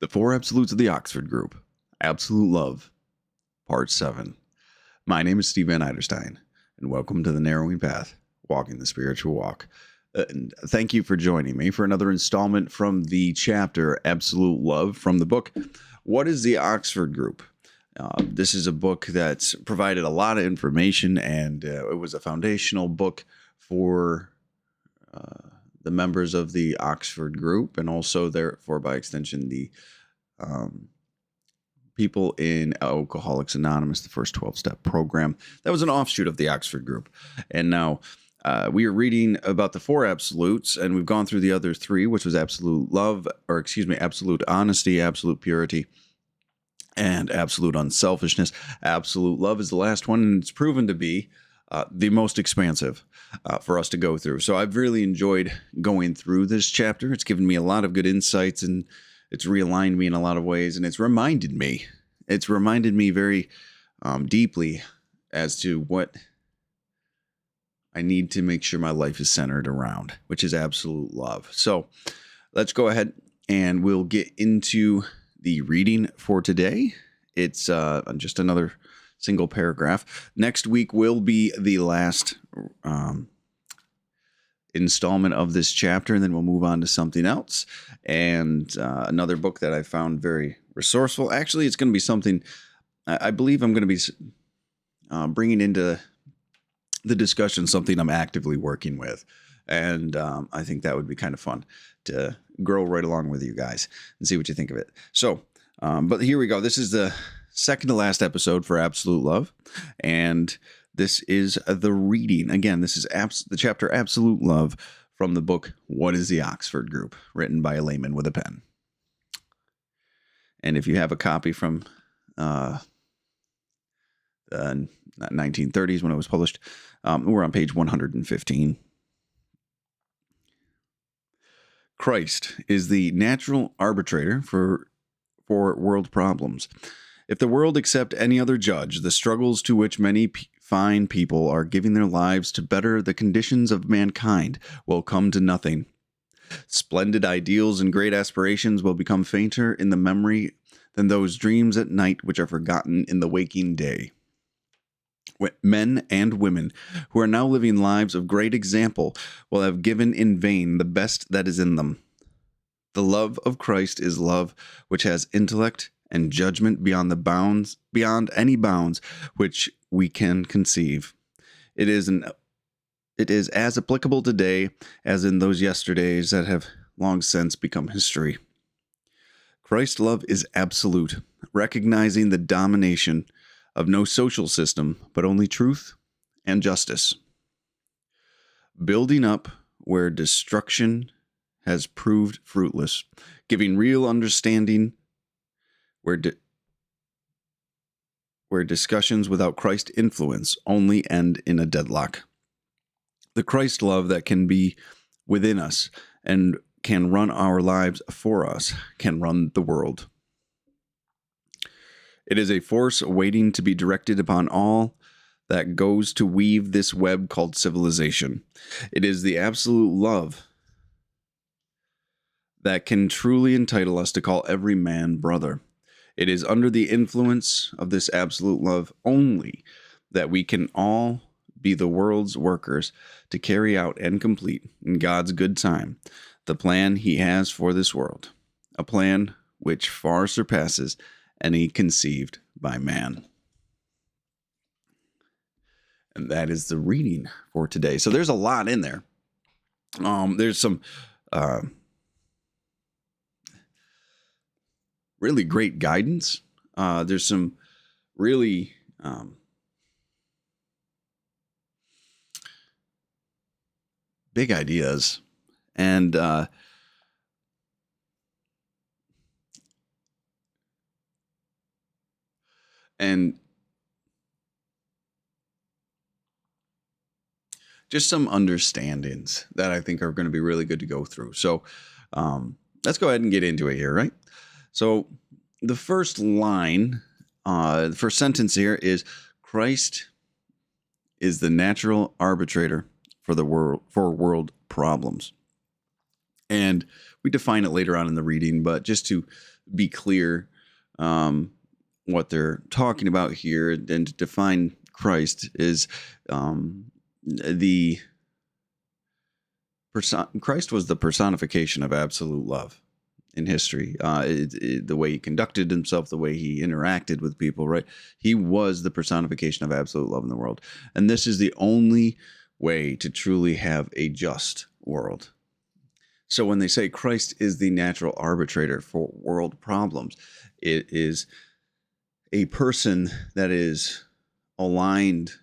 The Four Absolutes of the Oxford Group. Absolute Love, Part 7. My name is Steve Van Eiderstein, and welcome to The Narrowing Path, Walking the Spiritual Walk. And thank you for joining me for another installment from the chapter Absolute Love from the book, What is the Oxford Group? This is a book that's provided a lot of information, and it was a foundational book for the members of the Oxford Group, and also therefore by extension the people in Alcoholics Anonymous, the first 12-step program. That was an offshoot of the Oxford Group. And now we are reading about the four absolutes, and we've gone through the other three, which was absolute love, absolute honesty, absolute purity, and absolute unselfishness. Absolute love is the last one, and it's proven to be the most expansive for us to go through. So I've really enjoyed going through this chapter. It's given me a lot of good insights, and it's realigned me in a lot of ways, and it's reminded me very deeply as to what I need to make sure my life is centered around, which is absolute love. So let's go ahead and we'll get into the reading for today. It's just another single paragraph. Next week will be the last installment of this chapter, and then we'll move on to something else. And another book that I found very resourceful. Actually, it's going to be something I believe I'm going to be bringing into the discussion, something I'm actively working with. And I think that would be kind of fun to grow right along with you guys and see what you think of it. So, but here we go. This is the second to last episode for Absolute Love, and this is the reading. Again, this is the chapter Absolute Love from the book What is the Oxford Group, written by a layman with a pen. And if you have a copy from the 1930s when it was published, we're on page 115. Christ is the natural arbitrator for world problems. If the world accept any other judge, the struggles to which many fine people are giving their lives to better the conditions of mankind will come to nothing. Splendid ideals and great aspirations will become fainter in the memory than those dreams at night which are forgotten in the waking day. Men and women who are now living lives of great example will have given in vain the best that is in them. The love of Christ is love which has intellect and judgment beyond any bounds which we can conceive. It is as applicable today as in those yesterdays that have long since become history. Christ's love is absolute, recognizing the domination of no social system, but only truth and justice. Building up where destruction has proved fruitless, giving real understanding where discussions without Christ influence only end in a deadlock. The Christ love that can be within us and can run our lives for us can run the world. It is a force waiting to be directed upon all that goes to weave this web called civilization. It is the absolute love that can truly entitle us to call every man brother. It is under the influence of this absolute love only that we can all be the world's workers to carry out and complete, in God's good time, the plan He has for this world, a plan which far surpasses any conceived by man. And that is the reading for today. So there's a lot in there. There's some really great guidance. There's some really big ideas, and just some understandings that I think are going to be really good to go through. So let's go ahead and get into it here, right? So the first line, the first sentence here is, Christ is the natural arbitrator for world problems. And we define it later on in the reading, but just to be clear, what they're talking about here and to define Christ is the Christ was the personification of absolute love in history. The way he conducted himself, the way he interacted with people, right? He was the personification of absolute love in the world. And this is the only way to truly have a just world. So when they say Christ is the natural arbitrator for world problems, it is a person that is aligned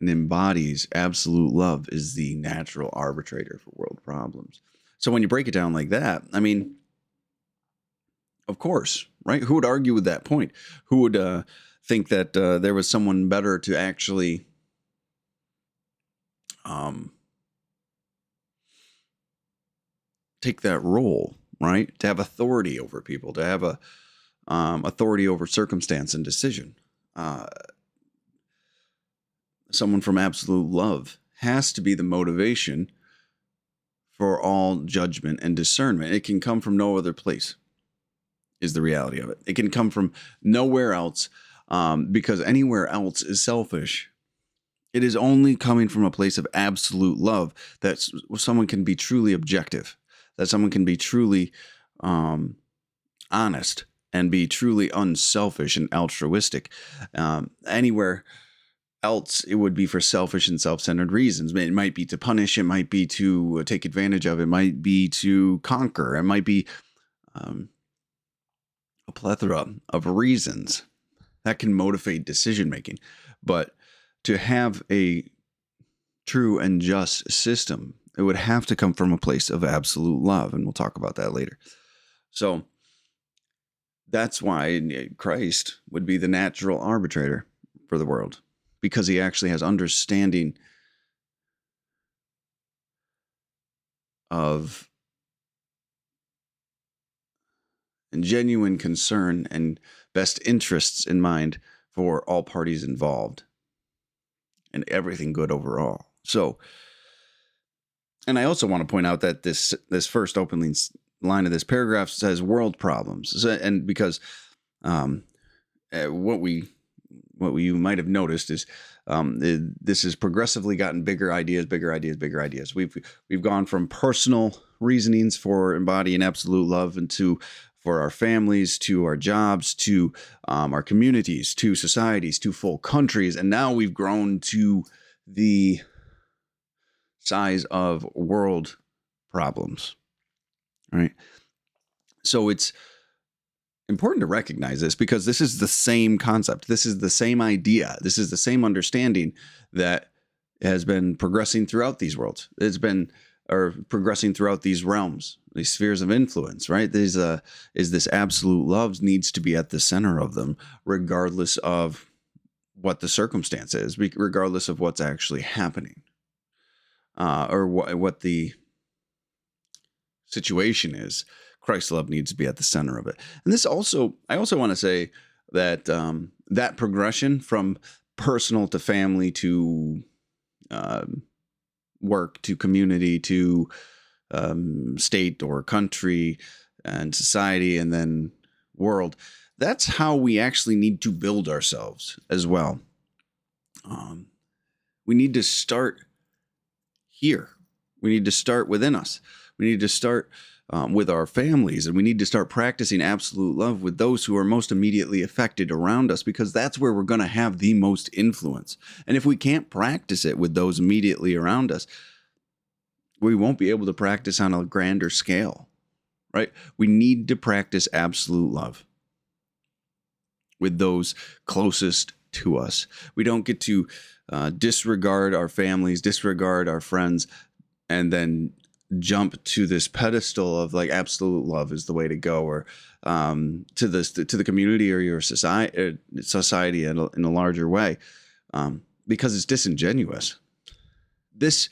and embodies absolute love is the natural arbitrator for world problems. So when you break it down like that, I mean, of course, right? Who would argue with that point? Who would think that there was someone better to actually take that role, right? To have authority over people, to have a authority over circumstance and decision. Someone from absolute love has to be the motivation for all judgment and discernment. It can come from no other place, is the reality of it. It can come from nowhere else, because anywhere else is selfish. It is only coming from a place of absolute love that someone can be truly objective, that someone can be truly honest and be truly unselfish and altruistic. Anywhere else, it would be for selfish and self-centered reasons. It might be to punish. It might be to take advantage of. It might be to conquer. It might be a plethora of reasons that can motivate decision-making. But to have a true and just system, it would have to come from a place of absolute love, and we'll talk about that later. So that's why Christ would be the natural arbitrator for the world, because he actually has understanding of and genuine concern and best interests in mind for all parties involved and everything good overall. So, and I also want to point out that this first opening line of this paragraph says world problems. So, and because what you might have noticed is this has progressively gotten bigger ideas. We've gone from personal reasonings for embodying absolute love into for our families, to our jobs, to our communities, to societies, to full countries. And now we've grown to the size of world problems, right? So it's important to recognize this because this is the same concept. This is the same idea. This is the same understanding that has been progressing throughout these worlds. It's been progressing throughout these realms, these spheres of influence, right? Is this absolute love needs to be at the center of them, regardless of what the circumstance is, regardless of what's actually happening, or what the situation is. Christ's love needs to be at the center of it. And this also, I also want to say that that progression from personal to family to work to community to state or country and society and then world, that's how we actually need to build ourselves as well. We need to start here. We need to start within us. We need to start with our families, and we need to start practicing absolute love with those who are most immediately affected around us, because that's where we're going to have the most influence. And if we can't practice it with those immediately around us, we won't be able to practice on a grander scale, right? We need to practice absolute love with those closest to us. We don't get to disregard our families, disregard our friends, and then jump to this pedestal of like absolute love is the way to go, or to the community or your society in a larger way, because it's disingenuous. These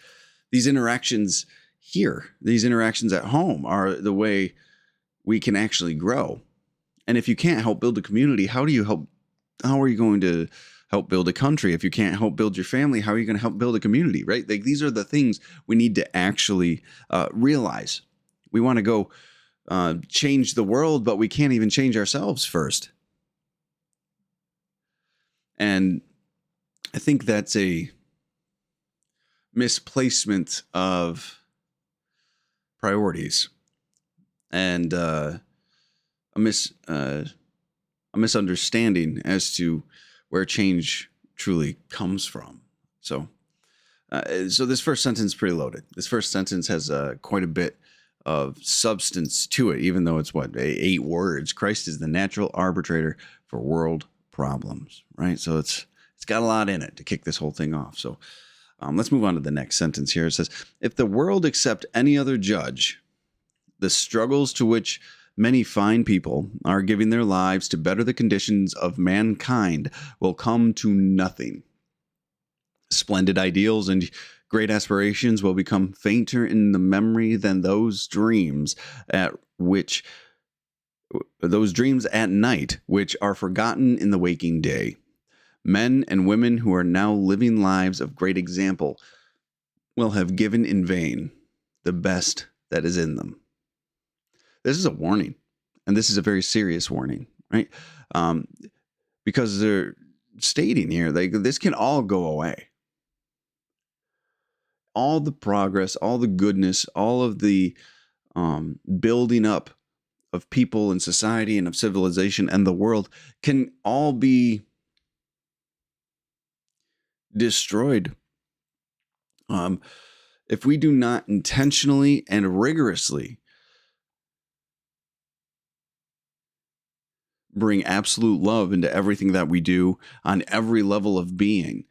interactions here, these interactions at home, are the way we can actually grow. And if you can't help build a community, how are you going to help build a country? If you can't help build your family, how are you going to help build a community, right? Like, these are the things we need to actually realize. We want to go change the world, but we can't even change ourselves first. And I think that's a misplacement of priorities and a misunderstanding as to where change truly comes from. So this first sentence is pretty loaded. This first sentence has quite a bit of substance to it, even though it's 8 words. Christ is the natural arbitrator for world problems, right? So it's got a lot in it to kick this whole thing off. So let's move on to the next sentence here. It says, if the world accept any other judge, the struggles to which many fine people are giving their lives to better the conditions of mankind will come to nothing. Splendid ideals and great aspirations will become fainter in the memory than those dreams at night, which are forgotten in the waking day. Men and women who are now living lives of great example will have given in vain the best that is in them. This is a warning, and this is a very serious warning, right? Because they're stating here, this can all go away. All the progress, all the goodness, all of the building up of people and society and of civilization and the world can all be destroyed if we do not intentionally and rigorously bring absolute love into everything that we do on every level of being.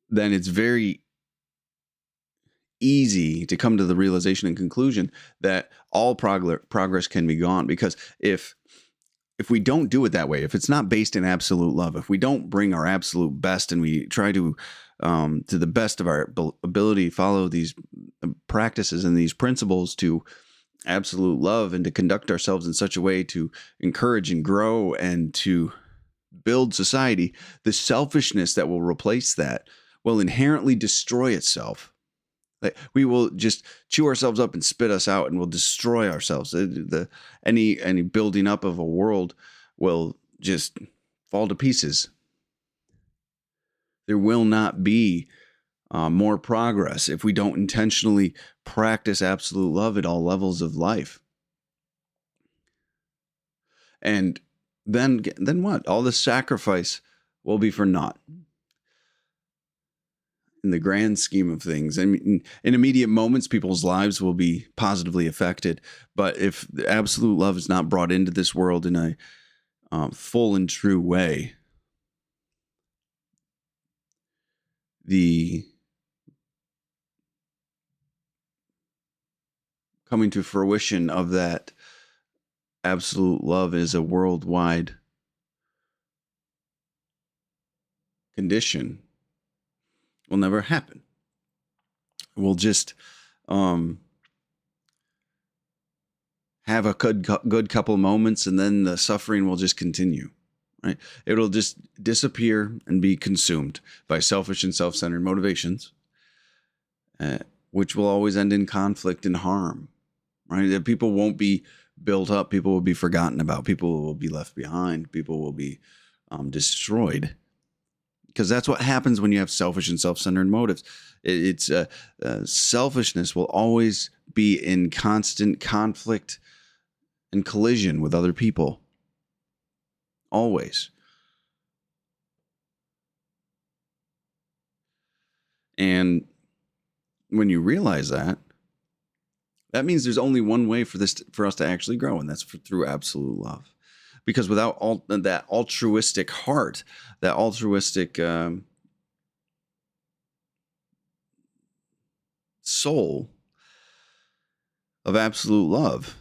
Then it's very easy to come to the realization and conclusion that all progress can be gone. Because if we don't do it that way, if it's not based in absolute love, if we don't bring our absolute best and we try to the best of our ability, follow these practices and these principles to absolute love and to conduct ourselves in such a way to encourage and grow and to build society, the selfishness that will replace that will inherently destroy itself. Like, we will just chew ourselves up and spit us out, and we'll destroy ourselves. Any building up of a world will just fall to pieces. There will not be more progress if we don't intentionally practice absolute love at all levels of life. And then what? All the sacrifice will be for naught. In the grand scheme of things, I mean, in immediate moments, people's lives will be positively affected. But if the absolute love is not brought into this world in a full and true way, the coming to fruition of that absolute love is a worldwide condition will never happen. We'll just have a good couple moments, and then the suffering will just continue, right? It'll just disappear and be consumed by selfish and self-centered motivations, which will always end in conflict and harm, right? That people won't be built up. People will be forgotten about. People will be left behind. People will be destroyed. Because that's what happens when you have selfish and self-centered motives. It's selfishness will always be in constant conflict and collision with other people. Always. And when you realize that, that means there's only one way for us to actually grow, and that's through absolute love. Because without that altruistic heart, that altruistic soul of absolute love,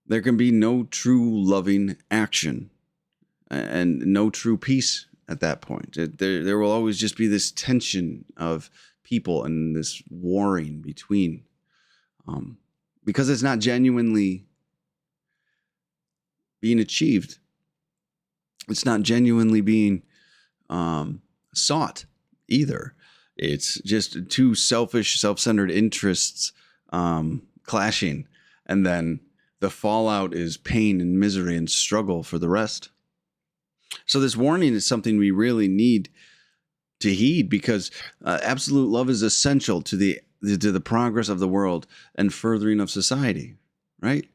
there can be no true loving action and no true peace at that point. There will always just be this tension of people and this warring between, because it's not genuinely being achieved. It's not genuinely being sought either. It's just two selfish, self-centered interests clashing And then the fallout is pain and misery and struggle for the rest. So this warning is something we really need to heed, because absolute love is essential to the progress of the world and furthering of society, right?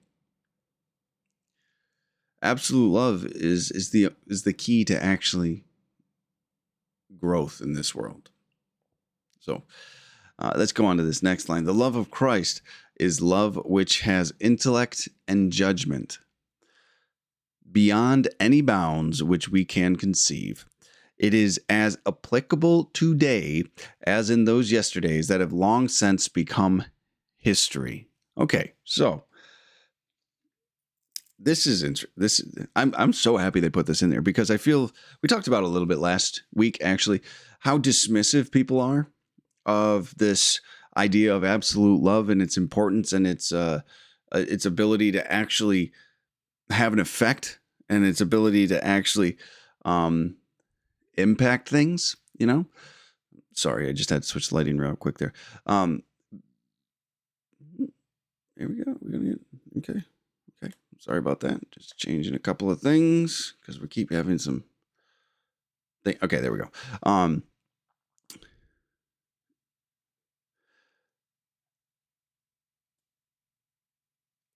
Absolute love is the key to actually growth in this world. So let's go on to this next line. The love of Christ is love which has intellect and judgment beyond any bounds which we can conceive. It is as applicable today as in those yesterdays that have long since become history. Okay, so I'm so happy they put this in there, because I feel we talked about it a little bit last week, actually, how dismissive people are of this idea of absolute love and its importance and its ability to actually have an effect and its ability to actually impact things, Sorry, I just had to switch the lighting real quick there. Here we go. Okay. Sorry about that. Just changing a couple of things because we keep having some Okay, there we go.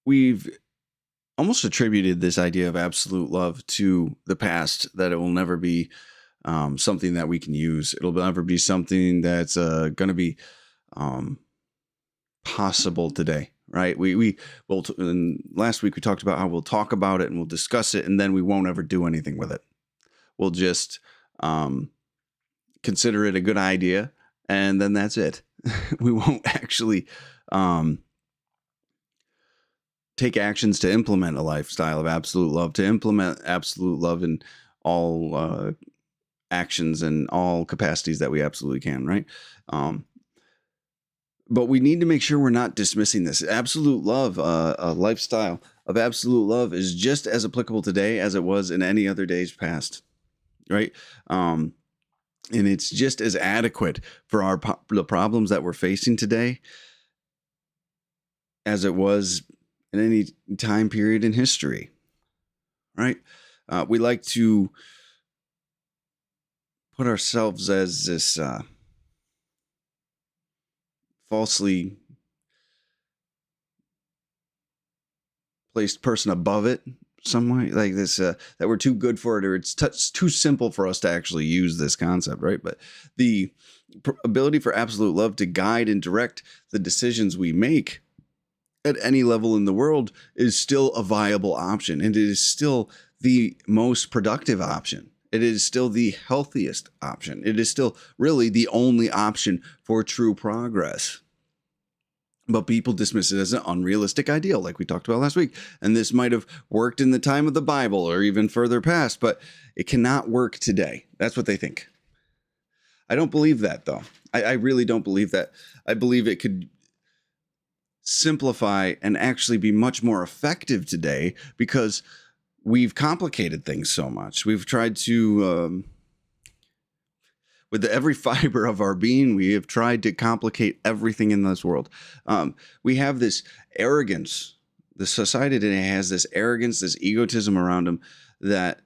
We've almost attributed this idea of absolute love to the past, that it will never be something that we can use. It'll never be something that's going to be possible today, right? And last week we talked about how we'll talk about it and we'll discuss it, and then we won't ever do anything with it. We'll just consider it a good idea, and then that's it. We won't actually take actions to implement a lifestyle of absolute love, to implement absolute love in all actions and all capacities that we absolutely can, right? But we need to make sure we're not dismissing this. Absolute love, a lifestyle of absolute love, is just as applicable today as it was in any other days past, right? And it's just as adequate for the problems that we're facing today as it was in any time period in history, right? We like to put ourselves as this falsely placed person above it, some way, like this, that we're too good for it, or it's too simple for us to actually use this concept, right? But the ability for absolute love to guide and direct the decisions we make at any level in the world is still a viable option, and it is still the most productive option. It is still the healthiest option. It is still really the only option for true progress. But people dismiss it as an unrealistic ideal, like we talked about last week. And this might have worked in the time of the Bible or even further past, but it cannot work today. That's what they think. I don't believe that, though. I really don't believe that. I believe it could simplify and actually be much more effective today, because we've complicated things so much. We've tried to, with every fiber of our being, we have tried to complicate everything in this world. We have this arrogance. The society today has this arrogance, this egotism around them that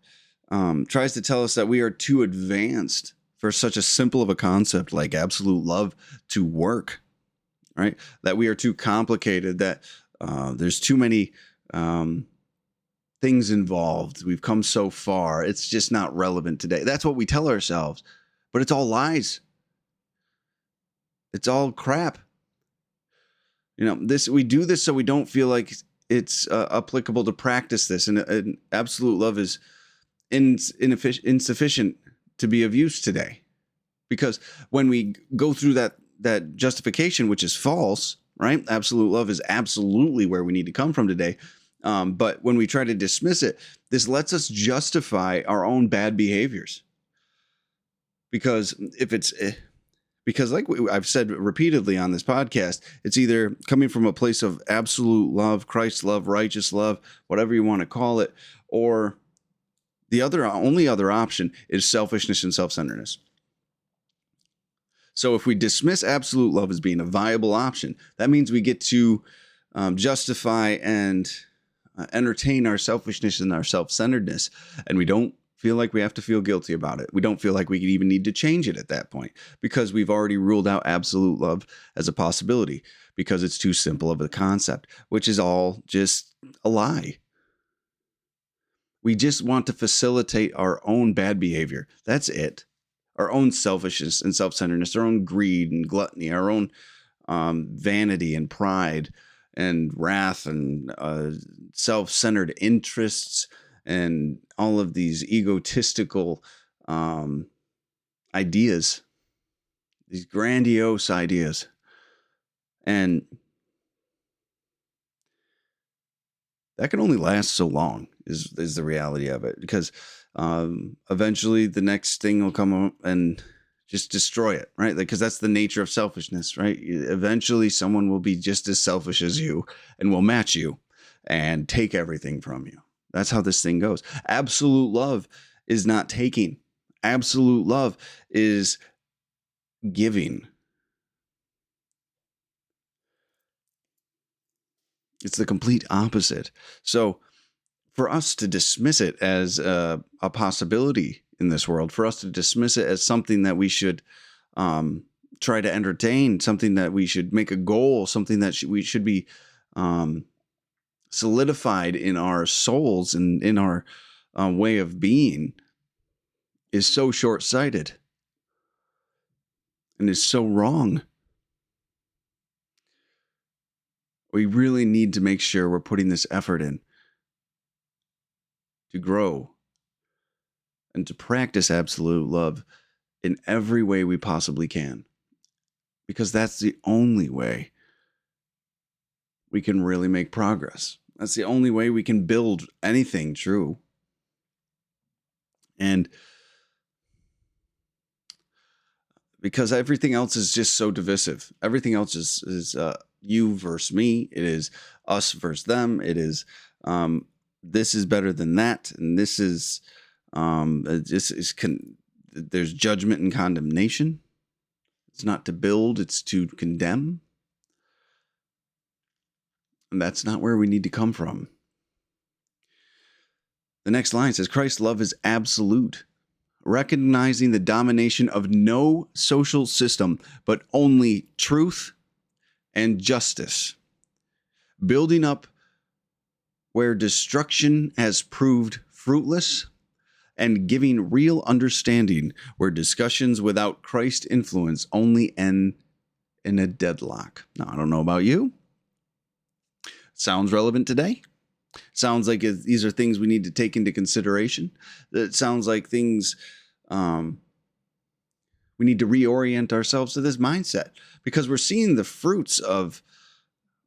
tries to tell us that we are too advanced for such a simple of a concept like absolute love to work, right? That we are too complicated, that there's too many things involved. We've come so far. It's just not relevant today. That's what we tell ourselves. But it's all lies. It's all crap. We do this so we don't feel like it's applicable to practice this. And absolute love is insufficient to be of use today. Because when we go through that justification, which is false, right? Absolute love is absolutely where we need to come from today. But when we try to dismiss it, this lets us justify our own bad behaviors. Because like I've said repeatedly on this podcast, it's either coming from a place of absolute love, Christ love, righteous love, whatever you want to call it, or the only other option is selfishness and self-centeredness. So if we dismiss absolute love as being a viable option, that means we get to justify and entertain our selfishness and our self-centeredness, and we don't feel like we have to feel guilty about it. We don't feel like we even need to change it at that point, because we've already ruled out absolute love as a possibility, because it's too simple of a concept, which is all just a lie. We just want to facilitate our own bad behavior. That's it. Our own selfishness and self-centeredness, our own greed and gluttony, our own vanity and pride and wrath and self-centered interests and all of these egotistical ideas, these grandiose ideas. And that can only last so long is the reality of it, because eventually the next thing will come up and just destroy it, right? Because that's the nature of selfishness, right? Eventually someone will be just as selfish as you and will match you and take everything from you. That's how this thing goes. Absolute love is not taking. Absolute love is giving. It's the complete opposite. So for us to dismiss it as a possibility in this world, for us to dismiss it as something that we should try to entertain, something that we should make a goal, something that we should be solidified in our souls and in our way of being, is so short-sighted and is so wrong. We really need to make sure we're putting this effort in to grow and to practice absolute love in every way we possibly can, because that's the only way we can really make progress. That's the only way we can build anything true. And because everything else is just so divisive. Everything else is you versus me. It is us versus them. It is this is better than that, and this is there's judgment and condemnation. It's not to build, it's to condemn. And that's not where we need to come from. The next line says, Christ's love is absolute, recognizing the domination of no social system, but only truth and justice, building up where destruction has proved fruitless, and giving real understanding where discussions without Christ influence only end in a deadlock. Now, I don't know about you. Sounds relevant today. Sounds like these are things we need to take into consideration. It sounds like things we need to reorient ourselves to this mindset, because we're seeing the fruits of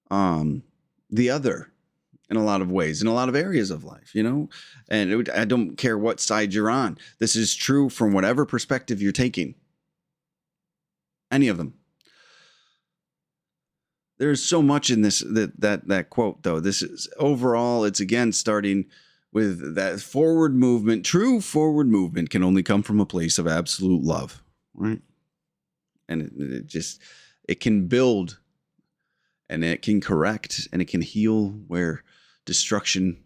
the other in a lot of ways, in a lot of areas of life, and I don't care what side you're on. This is true from whatever perspective you're taking. Any of them. There's so much in this, that quote, though. This is overall, it's again starting with that forward movement. True forward movement can only come from a place of absolute love, right? And it can build, and it can correct, and it can heal where destruction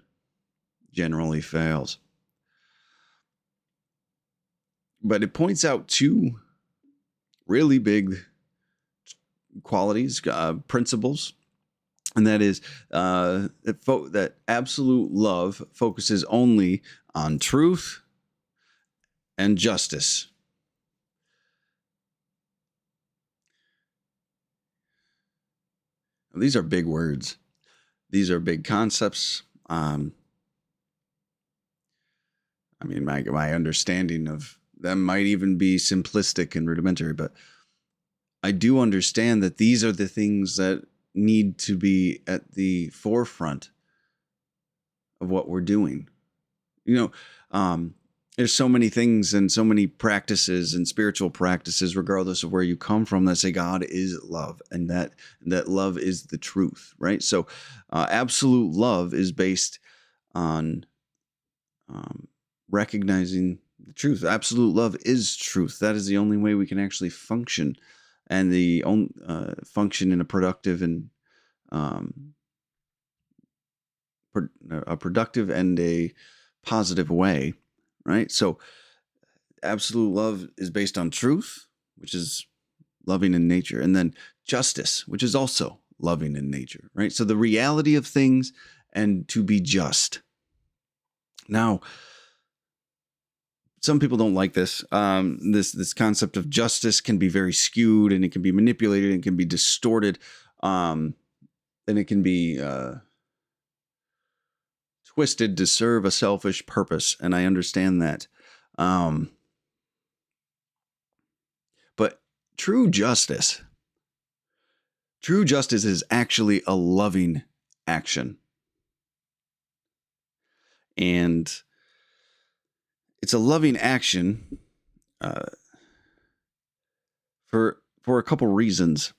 generally fails. But it points out two really big qualities, principles, and that is that absolute love focuses only on truth and justice. These are big words. These are big concepts. I mean, my understanding of them might even be simplistic and rudimentary, but I do understand that these are the things that need to be at the forefront of what we're doing. There's so many things and so many practices and spiritual practices, regardless of where you come from, that say God is love, and that love is the truth, right? So absolute love is based on recognizing the truth. Absolute love is truth. That is the only way we can actually function, and function in a productive and a productive and a positive way, right? So absolute love is based on truth, which is loving in nature, and then justice, which is also loving in nature, right? So the reality of things and to be just. Now, some people don't like this. This concept of justice can be very skewed, and it can be manipulated, and it can be distorted, and it can be twisted to serve a selfish purpose. And I understand that. But true justice is actually a loving action. And it's a loving action for a couple reasons.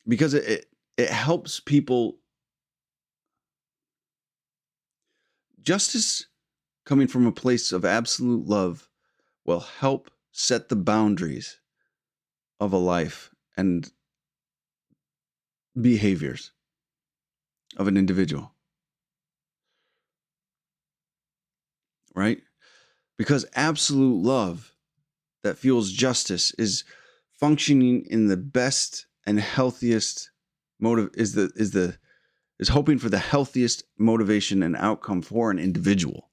Because it helps people. Justice coming from a place of absolute love will help set the boundaries of a life and behaviors of an individual. Right? Because absolute love that fuels justice is functioning in the best and healthiest motive, is hoping for the healthiest motivation and outcome for an individual.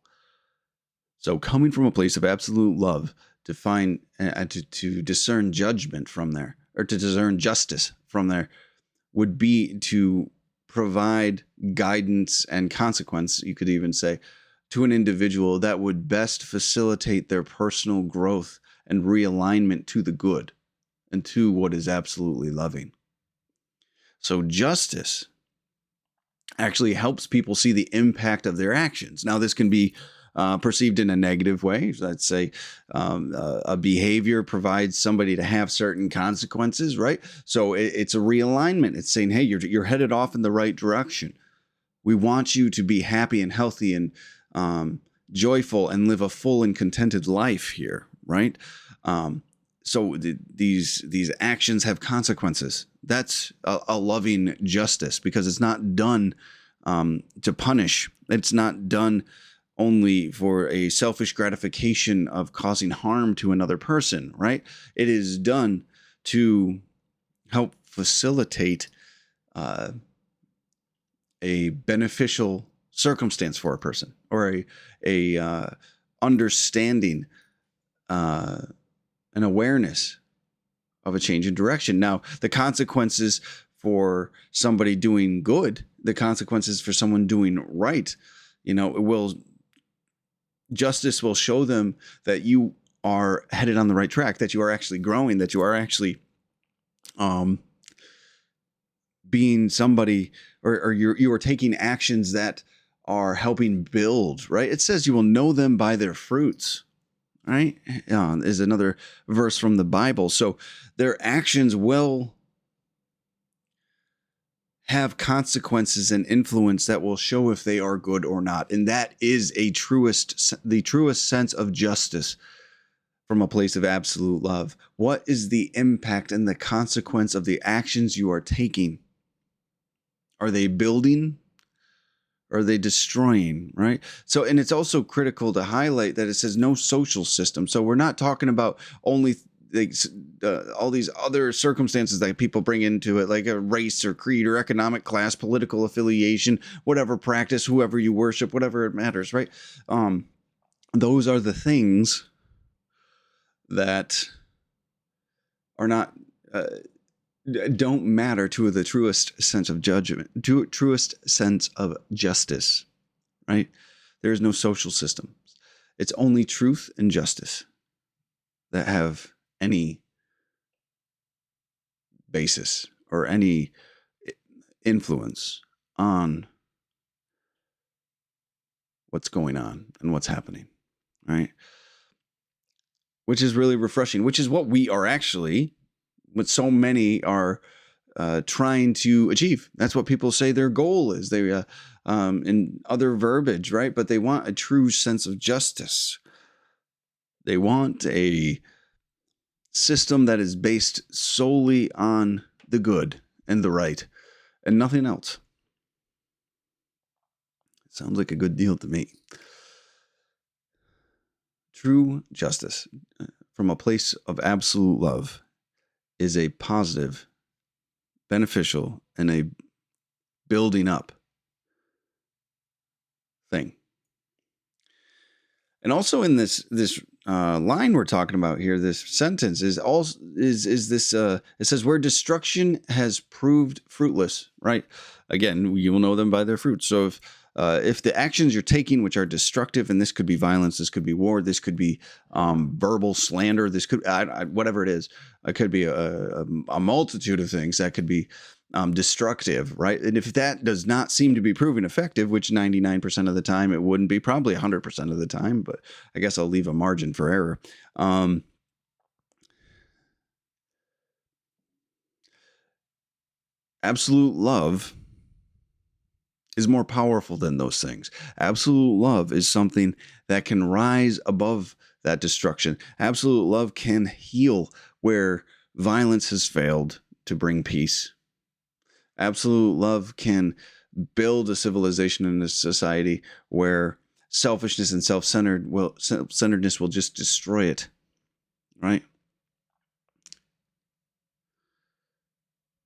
So coming from a place of absolute love to find to discern judgment from there, or to discern justice from there, would be to provide guidance and consequence, you could even say, to an individual that would best facilitate their personal growth and realignment to the good and to what is absolutely loving. So justice actually helps people see the impact of their actions. Now, this can be perceived in a negative way. Let's say a behavior provides somebody to have certain consequences, right? So it's a realignment. It's saying, hey, you're headed off in the right direction. We want you to be happy and healthy and joyful and live a full and contented life here, right? So these actions have consequences. That's a loving justice, because it's not done to punish. It's not done only for a selfish gratification of causing harm to another person, right? It is done to help facilitate a beneficial circumstance for a person, or a understanding, an awareness of a change in direction. Now, the consequences for somebody doing good, the consequences for someone doing right, justice will show them that you are headed on the right track, that you are actually growing, that you are actually being somebody, or you are taking actions that are helping build, right? It says you will know them by their fruits, right? Is another verse from the Bible. So their actions will have consequences and influence that will show if they are good or not. And that is the truest sense of justice from a place of absolute love. What is the impact and the consequence of the actions you are taking? Are they building? Or are they destroying, right? So, and it's also critical to highlight that it says no social system. So we're not talking about only all these other circumstances that people bring into it, like a race or creed or economic class, political affiliation, whatever practice, whoever you worship, whatever it matters, right? Those are the things that are not... don't matter to the truest sense of judgment, truest sense of justice, right? There is no social system. It's only truth and justice that have any basis or any influence on what's going on and what's happening, right? Which is really refreshing, which is what we are actually... what so many are trying to achieve. That's what people say their goal is. They in other verbiage, right? But they want a true sense of justice. They want a system that is based solely on the good and the right and nothing else. Sounds like a good deal to me. True justice from a place of absolute love is a positive, beneficial, and a building up thing. And also in this line we're talking about here, this sentence is also is this it says where destruction has proved fruitless, right? Again, you will know them by their fruits. So if the actions you're taking, which are destructive, and this could be violence, this could be war, this could be verbal slander, this could whatever it is, it could be a multitude of things that could be destructive, right? And if that does not seem to be proving effective, which 99% of the time it wouldn't be, probably 100% of the time, but I guess I'll leave a margin for error. Absolute love is more powerful than those things. Absolute love is something that can rise above that destruction. Absolute love can heal where violence has failed to bring peace. Absolute love can build a civilization and a society where selfishness and self-centeredness will just destroy it, right?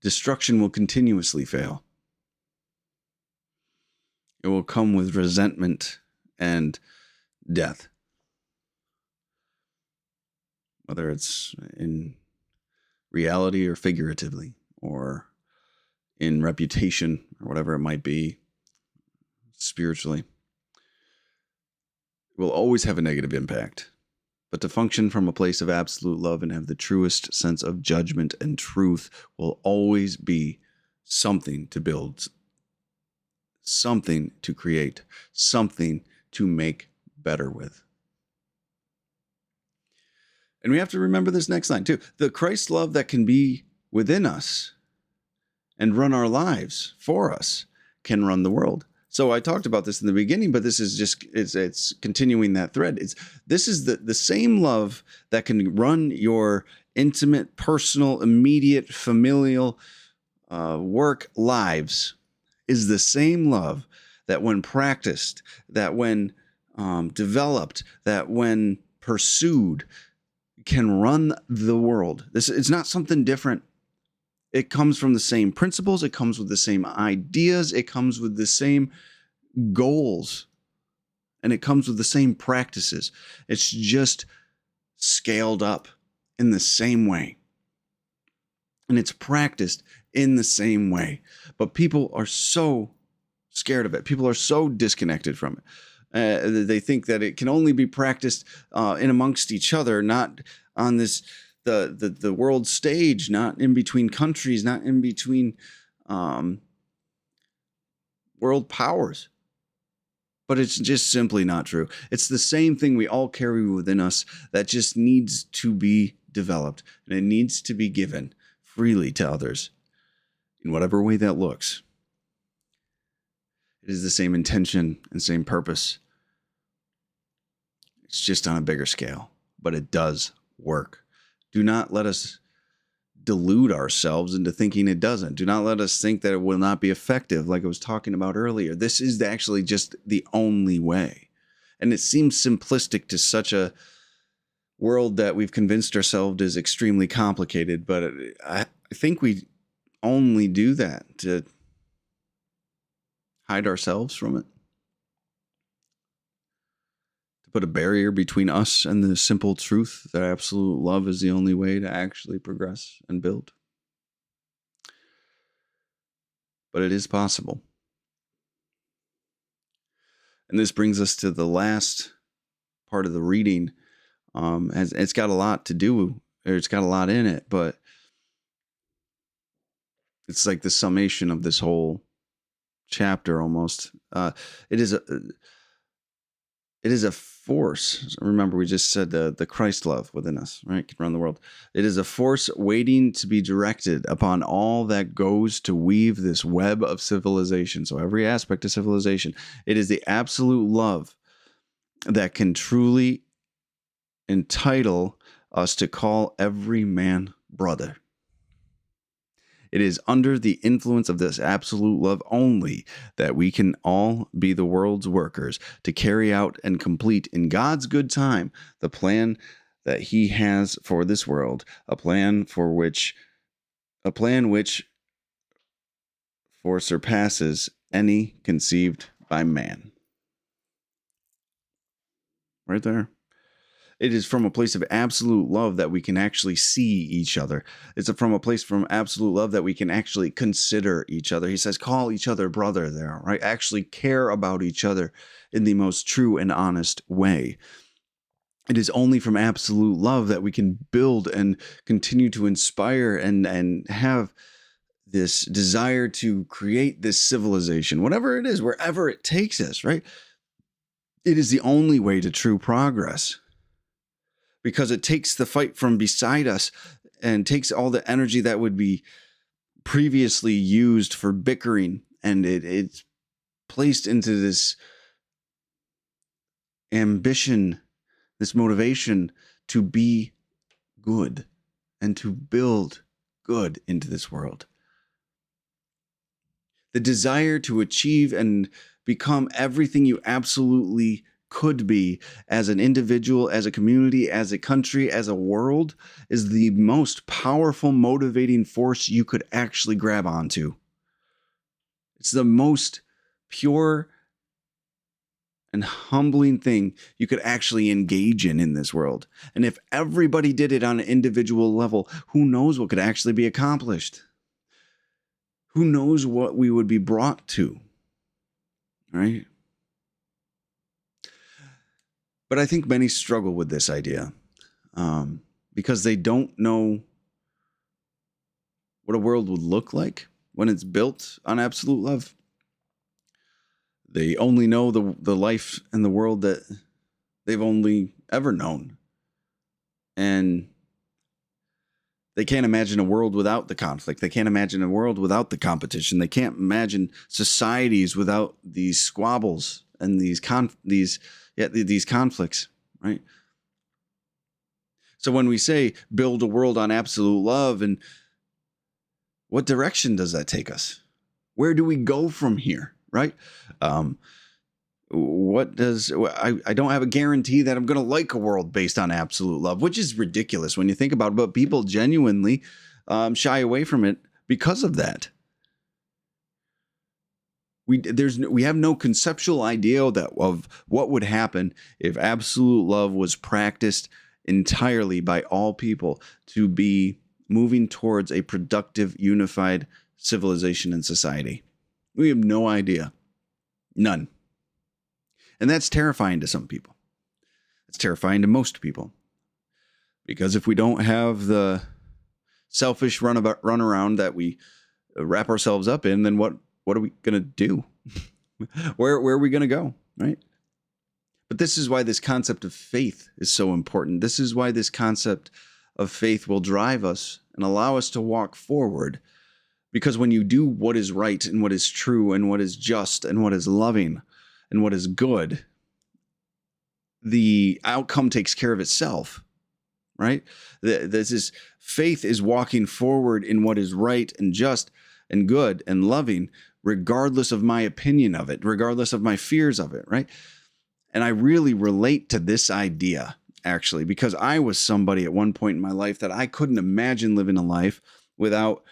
Destruction will continuously fail. It will come with resentment and death, whether it's in reality or figuratively, or in reputation, or whatever it might be, spiritually. It will always have a negative impact. But to function from a place of absolute love and have the truest sense of judgment and truth will always be something to build, something to create, something to make better with. And we have to remember this next line too. The Christ love that can be within us and run our lives for us can run the world. So I talked about this in the beginning, but this is just, it's continuing that thread. This is the same love that can run your intimate, personal, immediate, familial work lives is the same love that when practiced, that when developed, that when pursued, can run the world. It's not something different. It comes from the same principles. It comes with the same ideas. It comes with the same goals. And it comes with the same practices. It's just scaled up in the same way. And it's practiced in the same way. But people are so scared of it. People are so disconnected from it. They think that it can only be practiced in amongst each other, not on this the world stage, not in between countries, not in between world powers. But it's just simply not true. It's the same thing we all carry within us that just needs to be developed, and it needs to be given freely to others in whatever way that looks. It is the same intention and same purpose. It's just on a bigger scale, but it does work. Do not let us delude ourselves into thinking it doesn't. Do not let us think that it will not be effective, like I was talking about earlier. This is actually just the only way. And it seems simplistic to such a world that we've convinced ourselves is extremely complicated, but I think we only do that to hide ourselves from it. Put a barrier between us and the simple truth that absolute love is the only way to actually progress and build. But it is possible. And this brings us to the last part of the reading. It's got a lot to do, or it's got a lot in it, but it's like the summation of this whole chapter almost. It is a force. Remember, we just said the Christ love within us, right? Can run the world. It is a force waiting to be directed upon all that goes to weave this web of civilization. So every aspect of civilization. It is the absolute love that can truly entitle us to call every man brother. It is under the influence of this absolute love only that we can all be the world's workers to carry out and complete in God's good time the plan that he has for this world, a plan which for surpasses any conceived by man. Right there. It is from a place of absolute love that we can actually see each other. It's from a place from absolute love that we can actually consider each other. He says, call each other brother there, right? Actually care about each other in the most true and honest way. It is only from absolute love that we can build and continue to inspire and have this desire to create this civilization, whatever it is, wherever it takes us, right? It is the only way to true progress, because it takes the fight from beside us and takes all the energy that would be previously used for bickering, and it's placed into this ambition, this motivation to be good and to build good into this world. The desire to achieve and become everything you absolutely could be as an individual, as a community, as a country, as a world is the most powerful motivating force you could actually grab onto. It's the most pure and humbling thing you could actually engage in this world. And if everybody did it on an individual level, who knows what could actually be accomplished? Who knows what we would be brought to, right? But I think many struggle with this idea because they don't know what a world would look like when it's built on absolute love. They only know the life and the world that they've only ever known. And they can't imagine a world without the conflict. They can't imagine a world without the competition. They can't imagine societies without these squabbles and these conflicts, right? So when we say build a world on absolute love, and what direction does that take us? Where do we go from here, right? I don't have a guarantee that I'm going to like a world based on absolute love, which is ridiculous when you think about it, but people genuinely shy away from it because of that. We have no conceptual idea of what would happen if absolute love was practiced entirely by all people to be moving towards a productive, unified civilization and society. We have no idea. None. And that's terrifying to some people. It's terrifying to most people. Because if we don't have the selfish runaround that we wrap ourselves up in, then what are we going to do? Where are we going to go, right? But this is why this concept of faith is so important. This is why this concept of faith will drive us and allow us to walk forward. Because when you do what is right and what is true and what is just and what is loving and what is good, the outcome takes care of itself, right? Faith is walking forward in what is right and just and good and loving, regardless of my opinion of it, regardless of my fears of it, right? And I really relate to this idea, actually, because I was somebody at one point in my life that I couldn't imagine living a life without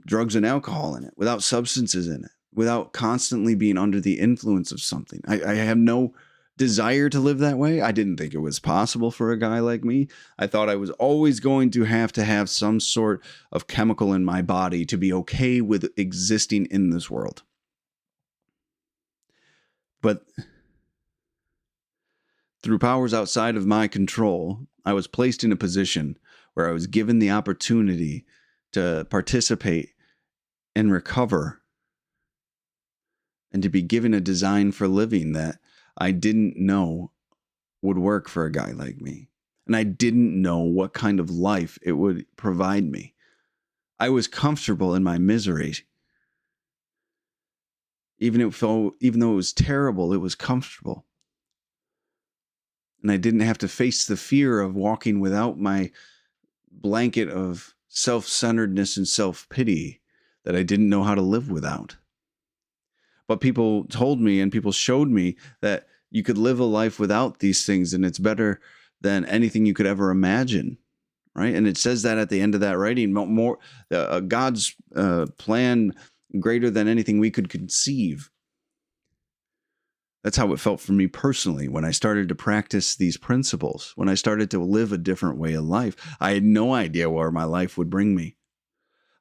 drugs and alcohol in it, without substances in it, without constantly being under the influence of something. I have no desire to live that way. I didn't think it was possible for a guy like me. I thought I was always going to have some sort of chemical in my body to be okay with existing in this world. But through powers outside of my control, I was placed in a position where I was given the opportunity to participate and recover and to be given a design for living that I didn't know would work for a guy like me. And I didn't know what kind of life it would provide me. I was comfortable in my misery. Even though it was terrible, it was comfortable. And I didn't have to face the fear of walking without my blanket of self-centeredness and self-pity that I didn't know how to live without. But people told me and people showed me that you could live a life without these things, and it's better than anything you could ever imagine, right? And it says that at the end of that writing, more God's plan greater than anything we could conceive. That's how it felt for me personally when I started to practice these principles, when I started to live a different way of life. I had no idea where my life would bring me.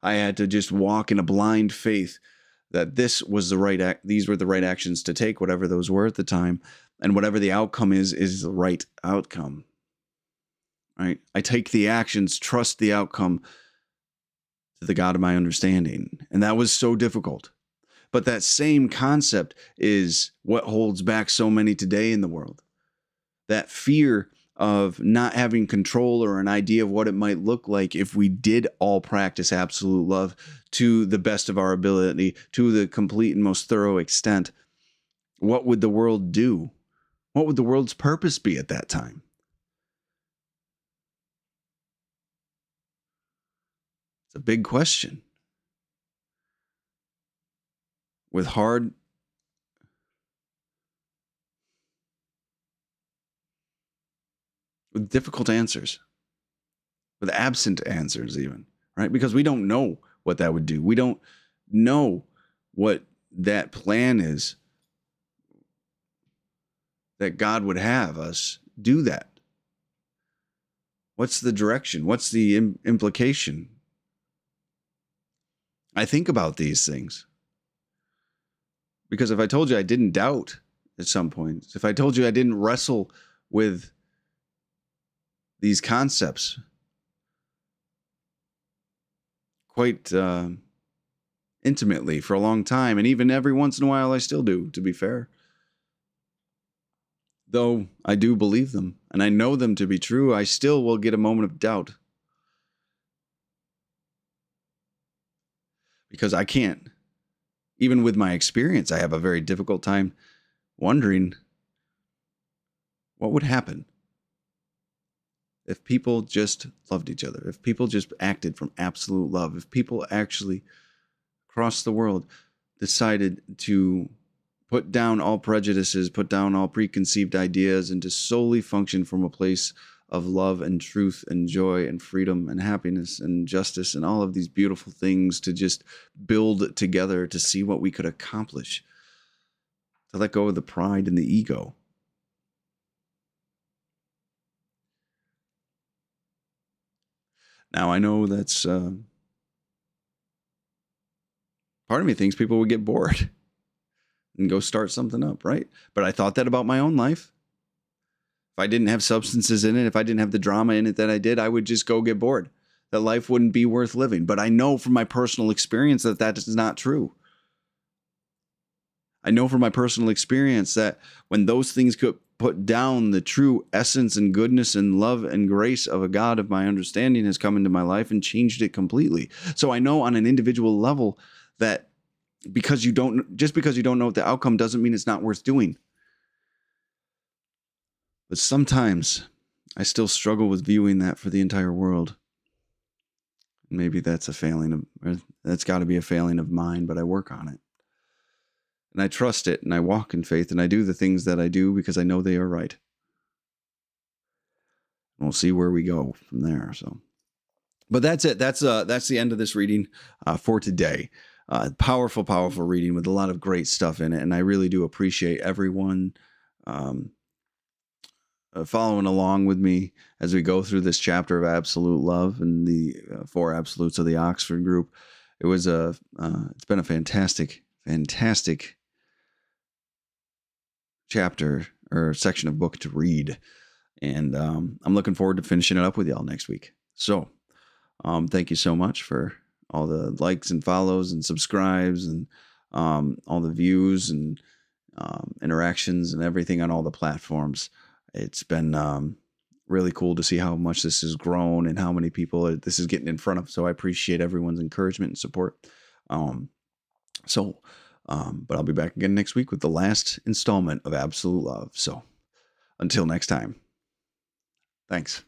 I had to just walk in a blind faith that this was the right these were the right actions to take, whatever those were at the time, and whatever the outcome is the right outcome. Right? I take the actions, trust the outcome to the God of my understanding. And that was so difficult. But that same concept is what holds back so many today in the world. That fear of not having control or an idea of what it might look like if we did all practice absolute love to the best of our ability, to the complete and most thorough extent. What would the world do? What would the world's purpose be at that time? It's a big question. With difficult answers, with absent answers even, right? Because we don't know what that would do. We don't know what that plan is that God would have us do that. What's the direction? What's the implication? I think about these things. Because if I told you I didn't doubt at some point, if I told you I didn't wrestle with these concepts quite intimately for a long time, and even every once in a while I still do, to be fair. Though I do believe them, and I know them to be true, I still will get a moment of doubt. Because I can't. Even with my experience, I have a very difficult time wondering what would happen if people just loved each other, if people just acted from absolute love, if people actually across the world decided to put down all prejudices, put down all preconceived ideas, and to solely function from a place of love and truth and joy and freedom and happiness and justice and all of these beautiful things, to just build together to see what we could accomplish, to let go of the pride and the ego. Now, I know that's part of me thinks people would get bored and go start something up, right? But I thought that about my own life. If I didn't have substances in it, if I didn't have the drama in it that I did, I would just go get bored. That life wouldn't be worth living. But I know from my personal experience that that is not true. I know from my personal experience that when those things could put down, the true essence and goodness and love and grace of a God of my understanding has come into my life and changed it completely. So I know on an individual level that because you don't know what the outcome doesn't mean it's not worth doing. But sometimes I still struggle with viewing that for the entire world. Maybe that's a failing that's got to be a failing of mine, but I work on it. And I trust it, and I walk in faith, and I do the things that I do because I know they are right. And we'll see where we go from there. So, but that's it. That's the end of this reading for today. Powerful reading with a lot of great stuff in it, and I really do appreciate everyone following along with me as we go through this chapter of absolute love and the four absolutes of the Oxford group. It was it's been a fantastic chapter or section of book to read, and I'm looking forward to finishing it up with y'all next week. So thank you so much for all the likes and follows and subscribes and all the views and interactions and everything on all the platforms. It's been really cool to see how much this has grown and how many people this is getting in front of. So I appreciate everyone's encouragement and support. But I'll be back again next week with the last installment of Absolute Love. So until next time, thanks.